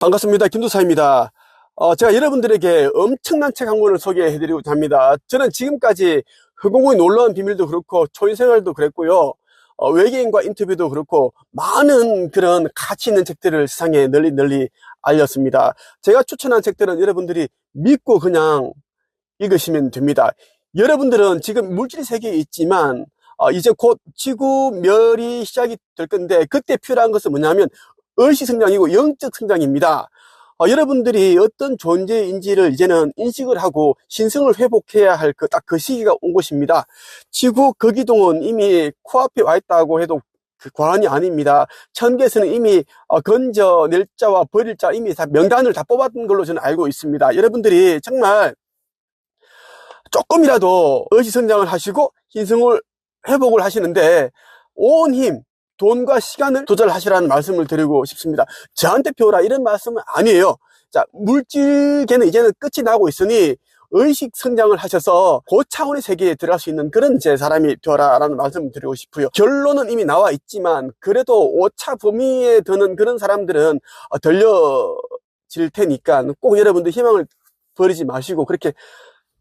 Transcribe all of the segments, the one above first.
반갑습니다. 김도사입니다. 제가 여러분들에게 엄청난 책 한 권을 소개해드리고자 합니다. 저는 지금까지 허공의 놀라운 비밀도 그렇고 초인생활도 그랬고요. 외계인과 인터뷰도 그렇고 많은 그런 가치 있는 책들을 세상에 널리 알렸습니다. 제가 추천한 책들은 여러분들이 믿고 그냥 읽으시면 됩니다. 여러분들은 지금 물질 세계에 있지만 이제 곧 지구 멸이 시작이 될 건데, 그때 필요한 것은 뭐냐면 의식 성장이고 영적 성장입니다. 여러분들이 어떤 존재인지를 이제는 인식을 하고 신성을 회복해야 할 딱 그 시기가 온 것입니다. 지구 거기동은 이미 코앞에 와 있다고 해도 과언이 아닙니다. 천계에서는 이미 건져낼 자와 버릴 자 이미 다 명단을 다 뽑았던 걸로 저는 알고 있습니다. 여러분들이 정말 조금이라도 의식 성장을 하시고 신성을 회복을 하시는데 온 힘, 돈과 시간을 조절하시라는 말씀을 드리고 싶습니다. 저한테 배우라 이런 말씀은 아니에요. 자, 물질계는 이제는 끝이 나고 있으니 의식 성장을 하셔서 고차원의 세계에 들어갈 수 있는 그런 사람이 되어라라는 말씀을 드리고 싶고요. 결론은 이미 나와 있지만 그래도 오차 범위에 드는 그런 사람들은 들려질 테니까 꼭 여러분들 희망을 버리지 마시고 그렇게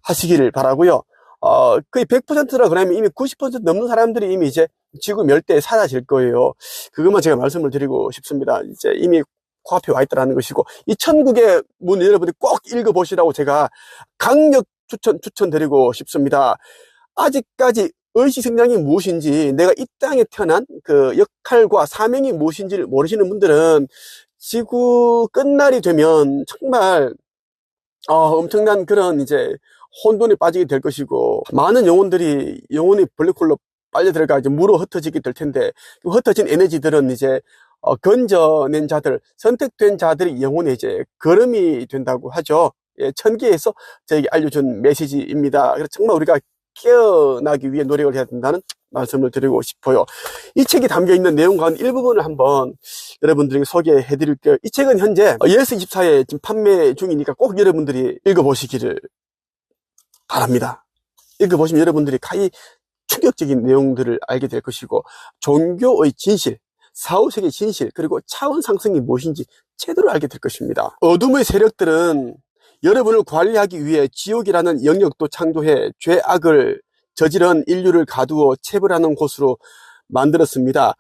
하시기를 바라고요. 거의 100%라 그러면 이미 90% 넘는 사람들이 이미 이제 지구 멸대에 사라질 거예요. 그것만 제가 말씀을 드리고 싶습니다. 이제 이미 코앞에 와 있다는 것이고, 이 천국의 문 여러분들이 꼭 읽어보시라고 제가 강력 추천드리고 싶습니다. 아직까지 의식 성장이 무엇인지, 내가 이 땅에 태어난 그 역할과 사명이 무엇인지를 모르시는 분들은 지구 끝날이 되면 정말 엄청난 그런 이제 혼돈에 빠지게 될 것이고, 많은 영혼들이 영혼이 블랙홀로 빨려 들어가 이제 물어 흩어지게 될 텐데, 그 흩어진 에너지들은 이제 건져낸 자들, 선택된 자들이 영혼의 이제 걸음이 된다고 하죠. 예, 천계에서 저에게 알려준 메시지입니다. 그래서 정말 우리가 깨어나기 위해 노력을 해야 된다는 말씀을 드리고 싶어요. 이 책이 담겨있는 내용 가운데 일부분을 한번 여러분들에게 소개해 드릴게요. 이 책은 현재 예스24에 지금 판매 중이니까 꼭 여러분들이 읽어보시기를 바랍니다. 읽어보시면 여러분들이 가히 충격적인 내용들을 알게 될 것이고, 종교의 진실, 사후세계의 진실, 그리고 차원 상승이 무엇인지 제대로 알게 될 것입니다. 어둠의 세력들은 여러분을 관리하기 위해 지옥이라는 영역도 창조해 죄악을 저지른 인류를 가두어 체벌하는 곳으로 만들었습니다.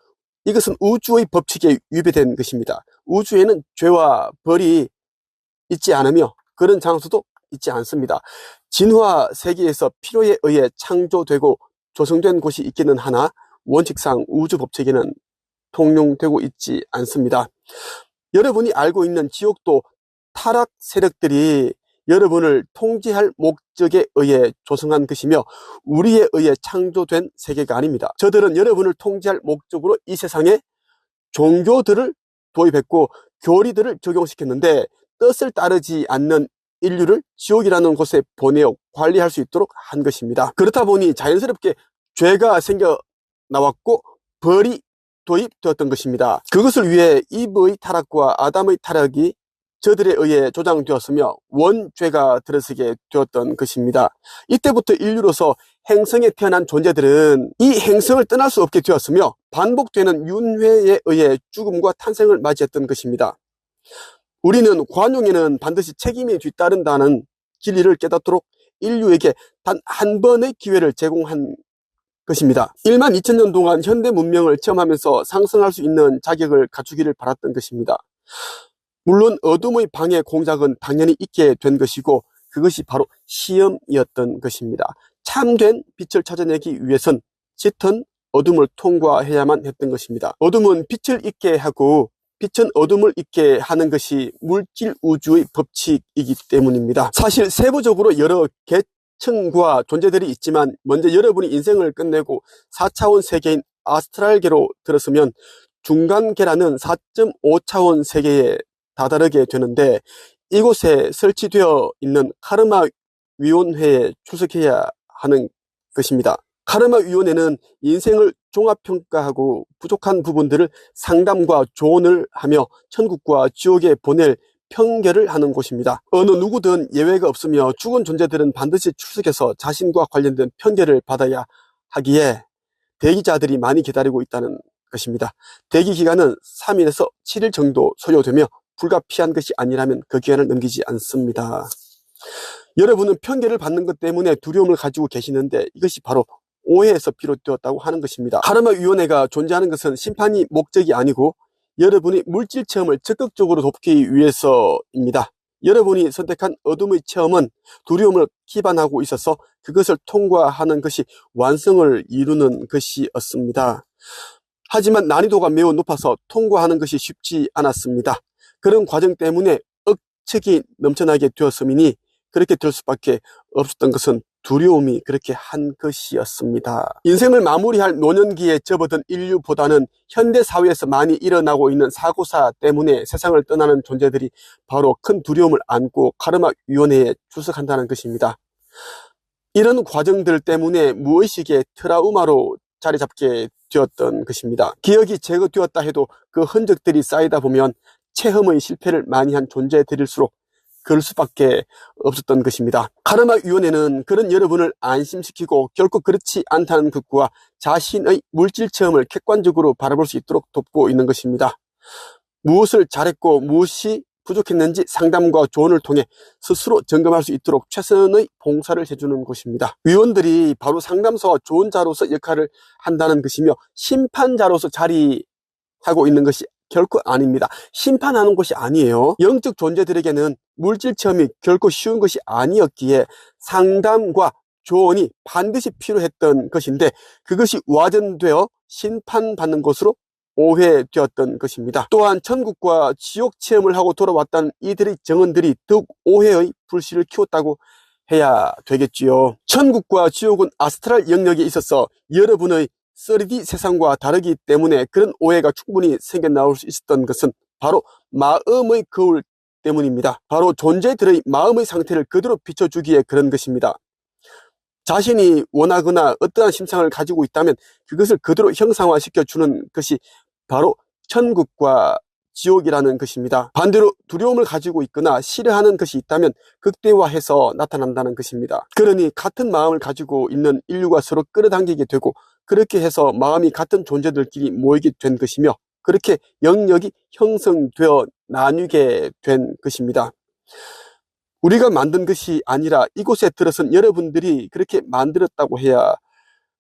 이것은 우주의 법칙에 위배된 것입니다. 우주에는 죄와 벌이 있지 않으며 그런 장소도 있지 않습니다. 진화 세계에서 필요에 의해 창조되고 조성된 곳이 있기는 하나 원칙상 우주 법칙에는 통용되고 있지 않습니다. 여러분이 알고 있는 지옥도 타락 세력들이 여러분을 통제할 목적에 의해 조성한 것이며 우리에 의해 창조된 세계가 아닙니다. 저들은 여러분을 통제할 목적으로 이 세상에 종교들을 도입했고 교리들을 적용시켰는데, 뜻을 따르지 않는 인류를 지옥이라는 곳에 보내어 관리할 수 있도록 한 것입니다. 그렇다 보니 자연스럽게 죄가 생겨 나왔고 벌이 도입되었던 것입니다. 그것을 위해 이브의 타락과 아담의 타락이 저들에 의해 조장되었으며 원죄가 들어서게 되었던 것입니다. 이때부터 인류로서 행성에 태어난 존재들은 이 행성을 떠날 수 없게 되었으며 반복되는 윤회에 의해 죽음과 탄생을 맞이했던 것입니다. 우리는 관용에는 반드시 책임이 뒤따른다는 진리를 깨닫도록 인류에게 단 한 번의 기회를 제공한 것입니다. 1만 2천 년 동안 현대 문명을 체험하면서 상승할 수 있는 자격을 갖추기를 바랐던 것입니다. 물론 어둠의 방해 공작은 당연히 있게 된 것이고 그것이 바로 시험이었던 것입니다. 참된 빛을 찾아내기 위해선 짙은 어둠을 통과해야만 했던 것입니다. 어둠은 빛을 잊게 하고 빛은 어둠을 잊게 하는 것이 물질 우주의 법칙이기 때문입니다. 사실 세부적으로 여러 계층과 존재들이 있지만 먼저 여러분이 인생을 끝내고 4차원 세계인 아스트랄계로 들었으면 중간계라는 4.5차원 세계에 다다르게 되는데, 이곳에 설치되어 있는 카르마 위원회에 출석해야 하는 것입니다. 카르마 위원회는 인생을 종합평가하고 부족한 부분들을 상담과 조언을 하며 천국과 지옥에 보낼 평결을 하는 곳입니다. 어느 누구든 예외가 없으며 죽은 존재들은 반드시 출석해서 자신과 관련된 평결을 받아야 하기에 대기자들이 많이 기다리고 있다는 것입니다. 대기 기간은 3일에서 7일 정도 소요되며 불가피한 것이 아니라면 그 기한을 넘기지 않습니다. 여러분은 편견을 받는 것 때문에 두려움을 가지고 계시는데 이것이 바로 오해에서 비롯되었다고 하는 것입니다. 카르마위원회가 존재하는 것은 심판이 목적이 아니고 여러분이 물질 체험을 적극적으로 돕기 위해서입니다. 여러분이 선택한 어둠의 체험은 두려움을 기반하고 있어서 그것을 통과하는 것이 완성을 이루는 것이었습니다. 하지만 난이도가 매우 높아서 통과하는 것이 쉽지 않았습니다. 그런 과정 때문에 억측이 넘쳐나게 되었으니 그렇게 될 수밖에 없었던 것은 두려움이 그렇게 한 것이었습니다. 인생을 마무리할 노년기에 접어든 인류보다는 현대사회에서 많이 일어나고 있는 사고사 때문에 세상을 떠나는 존재들이 바로 큰 두려움을 안고 카르마위원회에 출석한다는 것입니다. 이런 과정들 때문에 무의식의 트라우마로 자리 잡게 되었던 것입니다. 기억이 제거되었다 해도 그 흔적들이 쌓이다 보면 체험의 실패를 많이 한 존재들일수록 그럴 수밖에 없었던 것입니다. 카르마위원회는 그런 여러분을 안심시키고 결코 그렇지 않다는 것과 자신의 물질 체험을 객관적으로 바라볼 수 있도록 돕고 있는 것입니다. 무엇을 잘했고 무엇이 부족했는지 상담과 조언을 통해 스스로 점검할 수 있도록 최선의 봉사를 해주는 곳입니다. 위원들이 바로 상담사와 조언자로서 역할을 한다는 것이며 심판자로서 자리하고 있는 것이 결코 아닙니다. 심판하는 것이 아니에요. 영적 존재들에게는 물질 체험이 결코 쉬운 것이 아니었기에 상담과 조언이 반드시 필요했던 것인데 그것이 와전되어 심판받는 것으로 오해되었던 것입니다. 또한 천국과 지옥 체험을 하고 돌아왔다는 이들의 증언들이 더욱 오해의 불씨를 키웠다고 해야 되겠지요. 천국과 지옥은 아스트랄 영역에 있어서 여러분의 3D 세상과 다르기 때문에 그런 오해가 충분히 생겨나올 수 있었던 것은 바로 마음의 거울 때문입니다. 바로 존재들의 마음의 상태를 그대로 비춰주기에 그런 것입니다. 자신이 원하거나 어떠한 심상을 가지고 있다면 그것을 그대로 형상화시켜주는 것이 바로 천국과 지옥이라는 것입니다. 반대로 두려움을 가지고 있거나 싫어하는 것이 있다면 극대화해서 나타난다는 것입니다. 그러니 같은 마음을 가지고 있는 인류가 서로 끌어당기게 되고 그렇게 해서 마음이 같은 존재들끼리 모이게 된 것이며 그렇게 영역이 형성되어 나뉘게 된 것입니다. 우리가 만든 것이 아니라 이곳에 들어선 여러분들이 그렇게 만들었다고 해야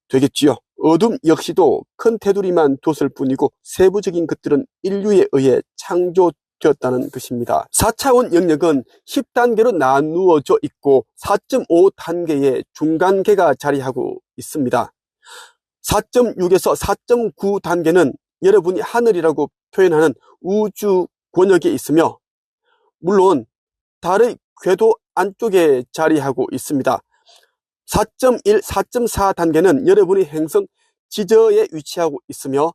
되겠지요. 어둠 역시도 큰 테두리만 뒀을 뿐이고 세부적인 것들은 인류에 의해 창조되었다는 것입니다. 4차원 영역은 10단계로 나누어져 있고 4.5단계의 중간계가 자리하고 있습니다. 4.6에서 4.9단계는 여러분이 하늘이라고 표현하는 우주 권역에 있으며 물론 달의 궤도 안쪽에 자리하고 있습니다. 4.1, 4.4단계는 여러분이 행성 지저에 위치하고 있으며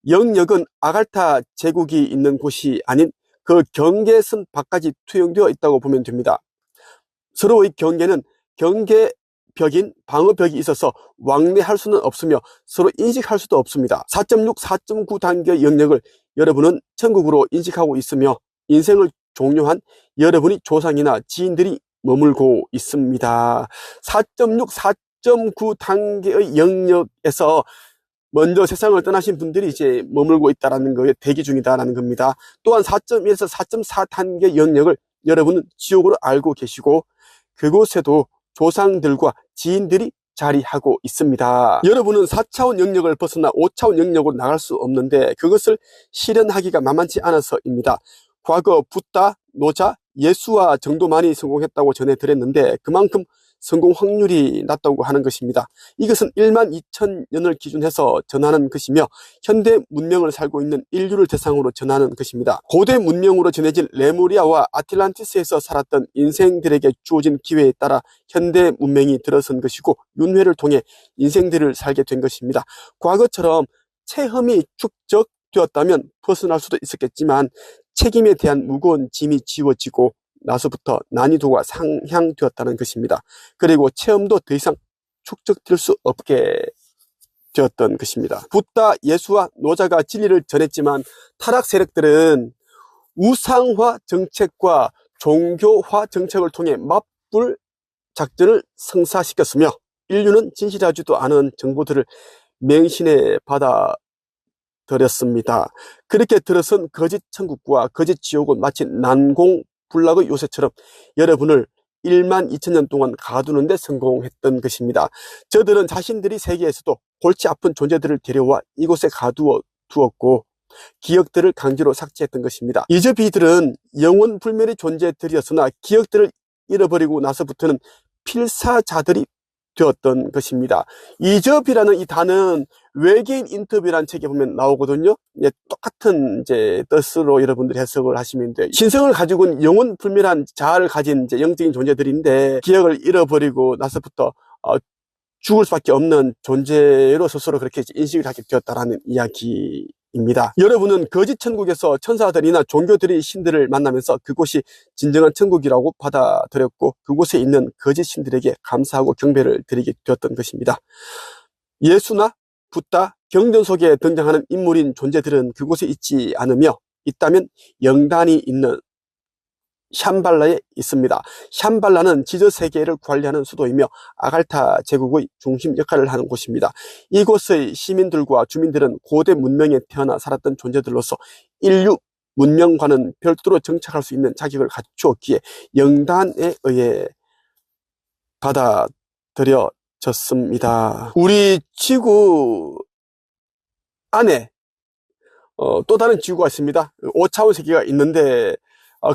영역은 아갈타 제국이 있는 곳이 아닌 그 경계선 밖까지 투영되어 있다고 보면 됩니다. 서로의 경계는 경계벽인 방어벽이 있어서 왕래할 수는 없으며 서로 인식할 수도 없습니다. 4.6, 4.9단계 영역을 여러분은 천국으로 인식하고 있으며 인생을 종료한 여러분의 조상이나 지인들이 머물고 있습니다. 4.6, 4.9 단계의 영역에서 먼저 세상을 떠나신 분들이 이제 머물고 있다는 거에 대기 중이다라는 겁니다. 또한 4.1에서 4.4 단계 영역을 여러분은 지옥으로 알고 계시고 그곳에도 조상들과 지인들이 자리하고 있습니다. 여러분은 4차원 영역을 벗어나 5차원 영역으로 나갈 수 없는데 그것을 실현하기가 만만치 않아서입니다. 과거 붓다, 노자, 예수와 정도만이 성공했다고 전해드렸는데 그만큼 성공 확률이 낮다고 하는 것입니다. 이것은 1만 2천 년을 기준해서 전하는 것이며 현대 문명을 살고 있는 인류를 대상으로 전하는 것입니다. 고대 문명으로 전해진 레무리아와 아틀란티스에서 살았던 인생들에게 주어진 기회에 따라 현대 문명이 들어선 것이고 윤회를 통해 인생들을 살게 된 것입니다. 과거처럼 체험이 축적되었다면 벗어날 수도 있었겠지만 책임에 대한 무거운 짐이 지워지고 나서부터 난이도가 상향되었다는 것입니다. 그리고 체험도 더 이상 축적될 수 없게 되었던 것입니다. 붓다, 예수와 노자가 진리를 전했지만 타락 세력들은 우상화 정책과 종교화 정책을 통해 맞불 작전을 성사시켰으며 인류는 진실하지도 않은 정보들을 맹신해 받아 드렸습니다. 그렇게 들어선 거짓 천국과 거짓 지옥은 마치 난공불락의 요새처럼 여러분을 1만 2천 년 동안 가두는 데 성공했던 것입니다. 저들은 자신들이 세계에서도 골치 아픈 존재들을 데려와 이곳에 가두어 두었고 기억들을 강제로 삭제했던 것입니다. 이저비들은 영원 불멸의 존재들이었으나 기억들을 잃어버리고 나서부터는 필사자들이 되었던 것입니다. 이저비라는 이 단어는 외계인 인터뷰라는 책에 보면 나오거든요. 예, 똑같은 이제 뜻으로 여러분들이 해석을 하시면 돼요. 신성을 가지고는 영원 불멸한 자아를 가진 이제 영적인 존재들인데 기억을 잃어버리고 나서부터 죽을 수밖에 없는 존재로 스스로 그렇게 인식을 하게 되었다라는 이야기입니다. 여러분은 거짓 천국에서 천사들이나 종교들의 신들을 만나면서 그곳이 진정한 천국이라고 받아들였고 그곳에 있는 거짓 신들에게 감사하고 경배를 드리게 되었던 것입니다. 예수나 붓다, 경전 속에 등장하는 인물인 존재들은 그곳에 있지 않으며 있다면 영단이 있는 샴발라에 있습니다. 샴발라는 지저세계를 관리하는 수도이며 아갈타 제국의 중심 역할을 하는 곳입니다. 이곳의 시민들과 주민들은 고대 문명에 태어나 살았던 존재들로서 인류 문명과는 별도로 정착할 수 있는 자격을 갖추었기에 영단에 의해 받아들여졌습니다. 우리 지구 안에 또 다른 지구가 있습니다. 5차원 세계가 있는데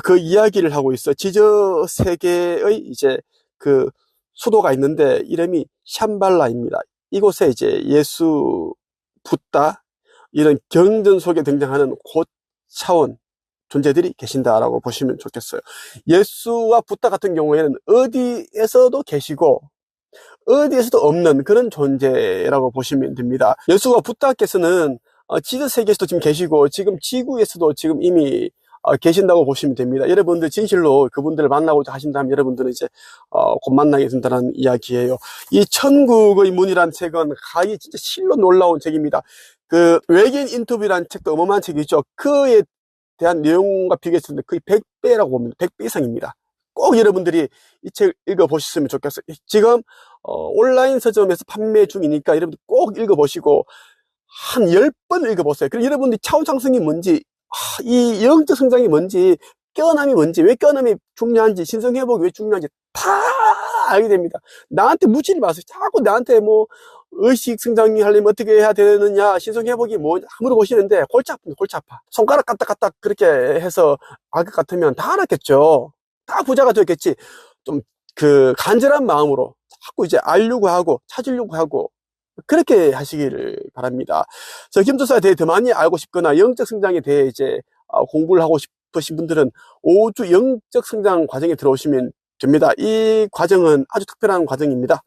그 이야기를 하고 있어. 지저 세계의 이제 그 수도가 있는데 이름이 샴발라입니다. 이곳에 이제 예수, 붓다 이런 경전 속에 등장하는 고차원 존재들이 계신다라고 보시면 좋겠어요. 예수와 붓다 같은 경우에는 어디에서도 계시고 어디에서도 없는 그런 존재라고 보시면 됩니다. 예수와 붓다께서는 지저 세계에서도 지금 계시고 지금 지구에서도 지금 이미 계신다고 보시면 됩니다. 여러분들 진실로 그분들을 만나고자 하신다면 여러분들은 이제 곧 만나게 된다는 이야기예요. 이 천국의 문이란 책은 가히 진짜 실로 놀라운 책입니다. 그 외계인 인터뷰라는 책도 어마어마한 책이죠. 그에 대한 내용과 비교했을 때 거의 100배라고 봅니다. 100배 이상입니다. 꼭 여러분들이 이 책 읽어보셨으면 좋겠어요. 지금 온라인 서점에서 판매 중이니까 여러분들 꼭 읽어보시고 한 10번 읽어보세요. 그럼 여러분들이 차원상승이 뭔지 이 영적 성장이 뭔지 깨어남이 뭔지 왜 깨어남이 중요한지 신성회복이 왜 중요한지 다 알게 됩니다. 나한테 묻지를 마세요. 자꾸 나한테 뭐 의식 성장이 하려면 어떻게 해야 되느냐 신성회복이 뭐냐 물어보시는데 골치 아픕니다. 골치 아파. 손가락 까딱까딱 그렇게 해서 알 것 같으면 다 알았겠죠. 다 부자가 되었겠지. 좀 그 간절한 마음으로 자꾸 이제 알려고 하고 찾으려고 하고 그렇게 하시기를 바랍니다. 저 김도사에 대해 더 많이 알고 싶거나 영적 성장에 대해 이제 공부를 하고 싶으신 분들은 5주 영적 성장 과정에 들어오시면 됩니다. 이 과정은 아주 특별한 과정입니다.